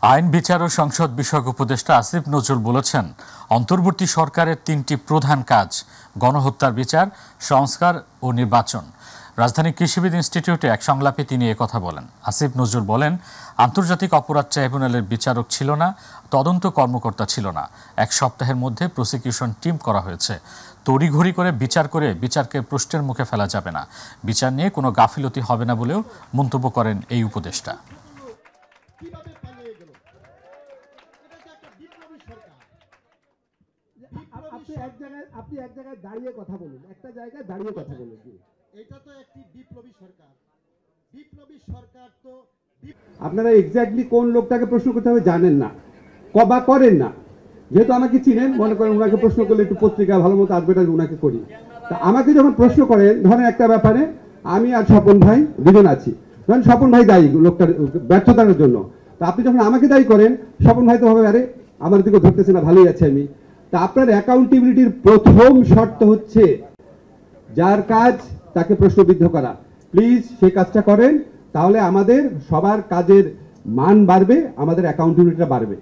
আইন বিচার ও সংসদ বিষয়ক উপদেষ্টা আসিফ নজরুল বলেছেন, অন্তর্বর্তী সরকারের 3টি প্রধান কাজ গণহত্যার বিচার, সংস্কার ও নির্বাচন। রাজধানী কৃষিবিদ ইনস্টিটিউটে এক সংলাপে তিনি কথা বলেন। আসিফ নজরুল বলেন, আন্তর্জাতিক অপরাধ ট্রাইব্যুনালের বিচারক ছিল না, তদন্ত কর্মকর্তা ছিল না। এক সপ্তাহের মধ্যে প্রসিকিউশন টিম করা হয়েছে। তড়িঘড়ি করে বিচারকে প্রশ্নের মুখে ফেলা যাবে না। বিচার নিয়ে কোনো গাফিলতি হবে না বলেও মন্তব্য করেন এই উপদেষ্টা। আপনি এক জায়গায় দাঁড়িয়ে কথা বলুন, একটা জায়গায় দাঁড়িয়ে কথা বলুন। এটা তো একটি বিপ্লবী সরকার। বিপ্লবী সরকার তো আপনারা এক্স্যাক্টলি কোন লোকটাকে প্রশ্ন করতে হবে জানেন না, কবা করেন না। যেহেতু আমাকে চিনেন, মনে করেন ওনাকে প্রশ্ন করলে একটু পত্রিকা ভালো মতো অ্যাডভার্টাইজ ওনাকে করি। তা আমাকে যখন প্রশ্ন করেন, ধরেন একটা ব্যাপারে আমি আর স্বপন ভাই দুজন আছি, ধরেন স্বপন ভাই দায়ী লোকটার ব্যর্থতার জন্য। তা আপনি যখন আমাকে দায়ী করেন, স্বপন ভাই তো হবে আরে আমার দিকে ধরতেছে না, ভালোই আছে আমি। তা আপনার অ্যাকাউন্টেবিলিটির প্রথম শর্ত হচ্ছে যার কাজ তাকে প্রশ্নবিদ্ধ করা। প্লিজ সেই কাজটা করেন, তাহলে আমাদের সবার কাজের মান বাড়বে, আমাদের অ্যাকাউন্টেবিলিটিটা বাড়বে।